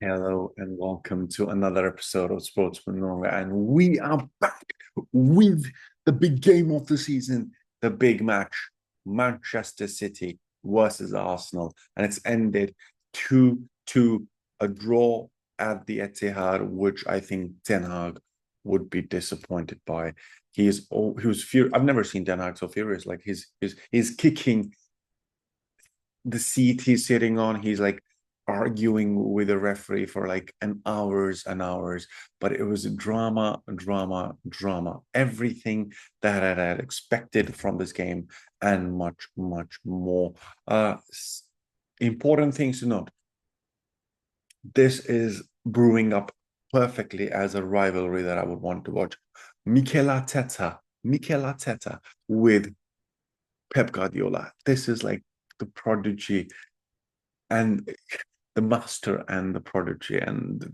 Hello and welcome to another episode of Sportswithmongha, and we are back with the big game of the season, the big match, Manchester City versus Arsenal, and it's ended 2-2, a draw at the ETIHAD, which I think Ten Hag would be disappointed by. He was furious. I've never seen Ten Hag so furious. Like he's kicking the seat he's sitting on. He's like arguing with the referee for like an hours and hours, but it was drama, drama, drama. Everything that I had expected from this game and much, much more. Important things to note. This is brewing up perfectly as a rivalry that I would want to watch. Mikel Arteta with Pep Guardiola. This is like the prodigy and the master and the prodigy, and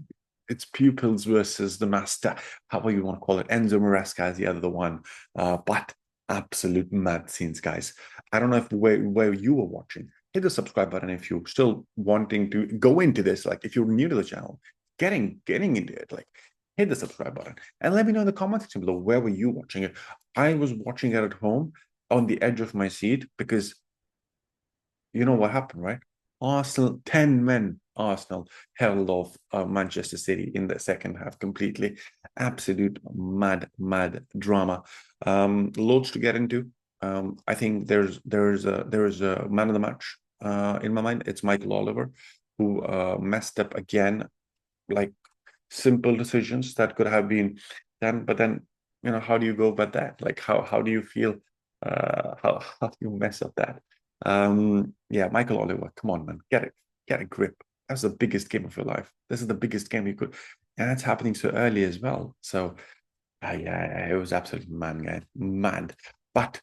its pupils versus the master, however you want to call it. Enzo Maresca is the other one, but absolute mad scenes, guys. I don't know if where you were watching. Hit the subscribe button if you're still wanting to go into this. Like if you're new to the channel, getting into it, like hit the subscribe button and let me know in the comment section below where were you watching it. I was watching it at home on the edge of my seat because you know what happened, right? Arsenal, 10 men, Arsenal held off Manchester City in the second half completely. Absolute mad, mad drama. Loads to get into. I think there's a man of the match in my mind. It's Michael Oliver, who messed up again, like simple decisions that could have been done. But then, how do you go about that? Like how do you feel? How do you mess up that? Yeah, Michael Oliver, come on, man, get a grip. That's the biggest game of your life. This is the biggest game you could, and it's happening so early as well. So, yeah, it was absolutely mad. But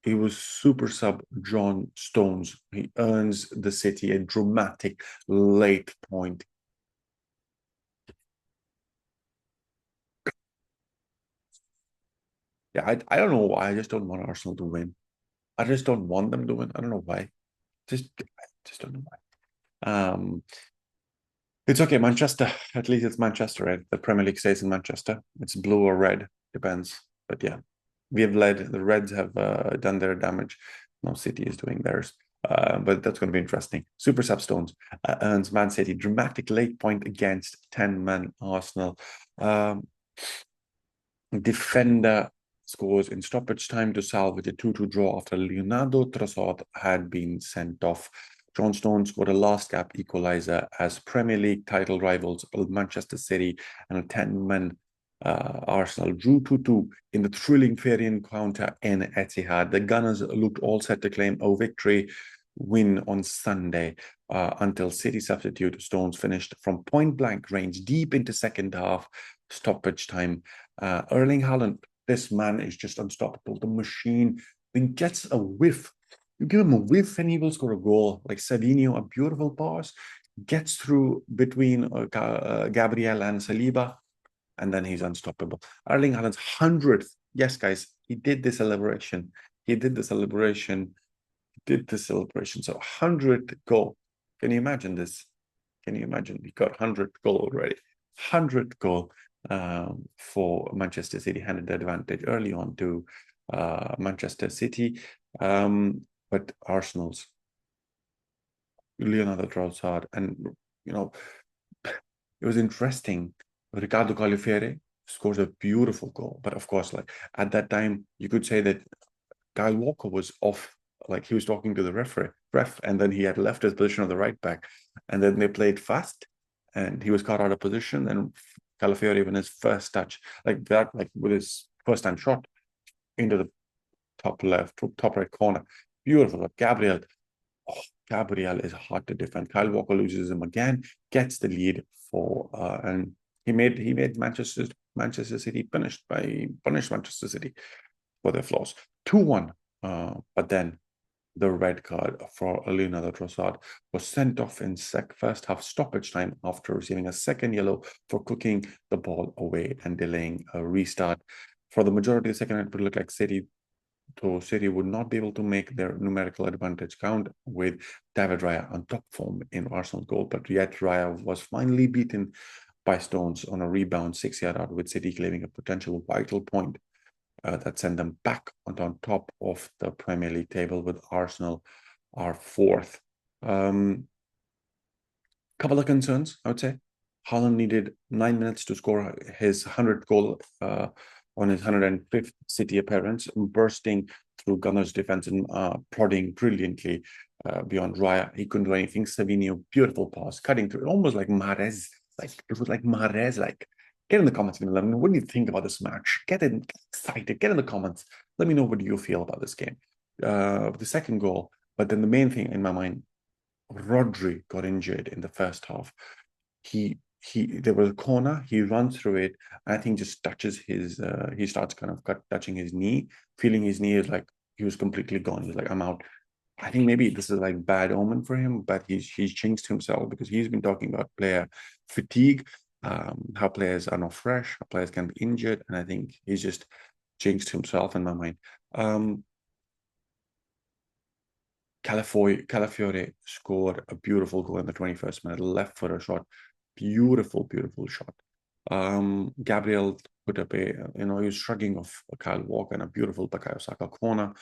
he was super sub John Stones. He earns the City a dramatic late point. Yeah, I don't know why. I just don't want Arsenal to win. I just don't want them to win. I don't know why. I just don't know why. It's okay, Manchester. At least it's Manchester, right? The Premier League stays in Manchester. It's blue or red, depends. But yeah, we have led. The Reds have done their damage. No, City is doing theirs. But that's going to be interesting. Super Sub Stones earns Man City dramatic late point against 10-man Arsenal. Defender scores in stoppage time to salvage a 2-2 draw after Leandro Trossard had been sent off. John Stones scored a last gap equaliser as Premier League title rivals Manchester City and a 10-man Arsenal drew 2-2 in the thrilling fair encounter in Etihad. The Gunners looked all set to claim a victory win on Sunday until City substitute Stones finished from point-blank range deep into second half stoppage time. Erling Haaland, this man is just unstoppable. The machine, when he gets a whiff, you give him a whiff and he will score a goal. Like Savinho, a beautiful pass, gets through between Gabriel and Saliba, and then he's unstoppable. Erling Haaland's 100th. Yes, guys, he did the celebration. He did the celebration. Did the celebration. So 100th goal. Can you imagine this? Can you imagine? He got 100th goal already. 100th goal for Manchester City, handed the advantage early on to Manchester City. But Arsenal's Leonardo Trossard, and it was interesting. Riccardo Calafiori scores a beautiful goal, but of course, like at that time, you could say that Kyle Walker was off, like he was talking to the ref, and then he had left his position on the right back, and then they played fast, and he was caught out of position, and Calafiori, when his first touch, like that, like with his first time shot into the top left, top right corner, beautiful. But Gabriel is hard to defend. Kyle Walker loses him again, gets the lead and he made Manchester City punished Manchester City for their flaws. 2-1. But then the red card for Leonardo Trossard was sent off in first half stoppage time after receiving a second yellow for cooking the ball away and delaying a restart. For the majority of the second half, it looked like City so City would not be able to make their numerical advantage count with David Raya on top form in Arsenal goal. But yet Raya was finally beaten by Stones on a rebound 6-yard out, with City claiming a potential vital point that sent them back on top of the Premier League table, with Arsenal are fourth. Couple of concerns, I would say. Haaland needed 9 minutes to score his 100th goal on his 105th City appearance, bursting through Gunner's defense and prodding brilliantly beyond Raya. He couldn't do anything. Savinho, beautiful pass, cutting through, almost like Mahrez. Like it was like Mahrez. Like, get in the comments, let me know what do you think about this match. Get excited. Get in the comments. Let me know what you feel about this game. The second goal, but then the main thing in my mind, Rodri got injured in the first half. There was a corner, he runs through it, and I think just touches his he starts kind of touching his knee, feeling his knee is like he was completely gone. He's like, I'm out. I think maybe this is like bad omen for him, but he's changed himself, because he's been talking about player fatigue, how players are not fresh, how players can be injured, and I think he's just changed himself in my mind. Calafiori scored a beautiful goal in the 21st minute, left footer shot, beautiful shot. Gabriel put up he was shrugging off Kyle Walker and a beautiful Bukayo Saka corner.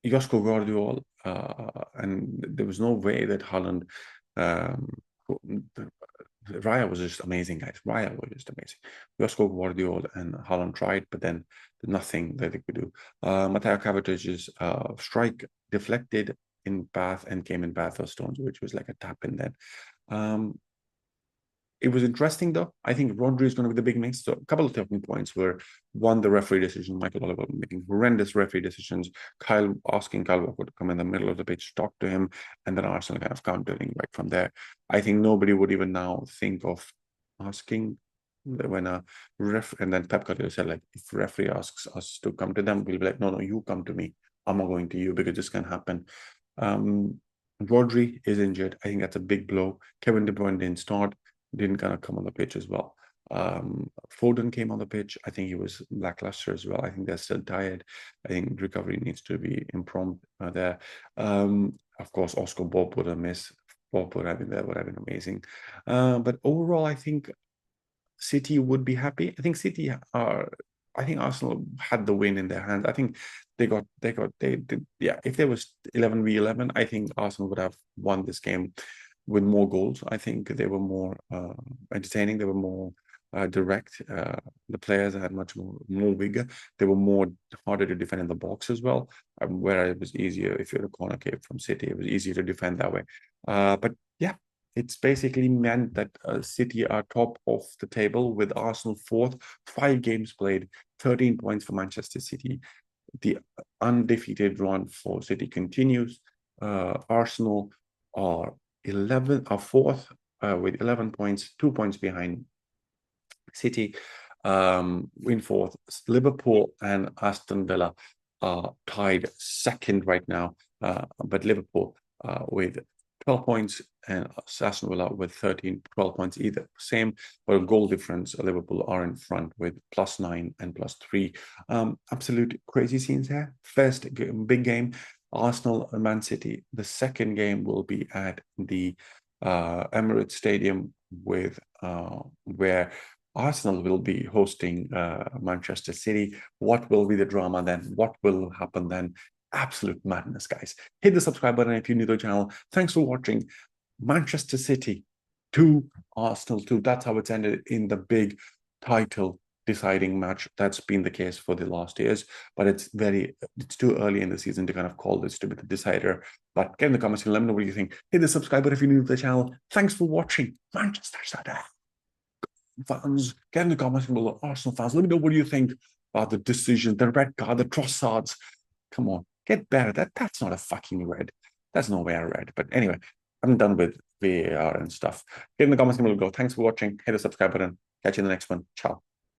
Josko Guardiola, and there was no way that Haaland, Raya was just amazing, guys. Raya was just amazing. Josko Guardiola and Haaland tried, but then nothing that they could do. Mateo Cavatage's strike deflected in path and came in path of Stones, which was like a tap in then. It was interesting, though. I think Rodri is going to be the big miss. So a couple of talking points were, one, the referee decision, Michael Oliver making horrendous referee decisions, asking Kyle Walker to come in the middle of the pitch, talk to him, and then Arsenal kind of countering right from there. I think nobody would even now think of asking when a ref, and then Pep Guardiola said, like, if referee asks us to come to them, we'll be like, no, you come to me. I'm not going to you, because this can happen. Rodri is injured. I think that's a big blow. Kevin De Bruyne didn't start. Didn't kind of come on the pitch as well. Foden came on the pitch. I think he was lackluster as well. I think they're still tired. I think recovery needs to be improved there. Of course, Oscar Bob would have missed. Bob would have been there, would have been amazing. But overall, I think City would be happy. I think I think Arsenal had the win in their hands. I think they yeah. If there was 11v11, I think Arsenal would have won this game with more goals. I think they were more entertaining. They were more direct. The players had much more vigor. They were more harder to defend in the box as well, where it was easier. If you're a corner kick from City, it was easier to defend that way. But yeah, it's basically meant that City are top of the table, with Arsenal fourth, 5 games played, 13 points for Manchester City. The undefeated run for City continues. Arsenal are fourth with 11 points, 2 points behind City. In fourth, Liverpool and Aston Villa are tied second right now, but Liverpool with 12 points and Aston Villa with 12 points either. Same, but a goal difference. Liverpool are in front with +9 and +3. Absolute crazy scenes here. First big game, Arsenal and Mancity. The second game will be at the Emirates Stadium, with where Arsenal will be hosting Manchester City. What will be the drama then? What will happen then? Absolute madness, guys. Hit the subscribe button if you're new to the channel. Thanks for watching. Manchester City 2, Arsenal 2. That's how it's ended in the big title deciding match. That's been the case for the last years, but it's too early in the season to kind of call this to be the decider. But get in the comments and let me know what you think. Hit the subscribe button if you're new to the channel. Thanks for watching. Manchester City fans, get in the comments below. Arsenal fans, let me know what you think about the decision, the red card, the Trossards. Come on, get better. That's not a fucking red. That's no way a red. But anyway, I'm done with VAR and stuff. Get in the comments below. Thanks for watching. Hit the subscribe button. Catch you in the next one. Ciao.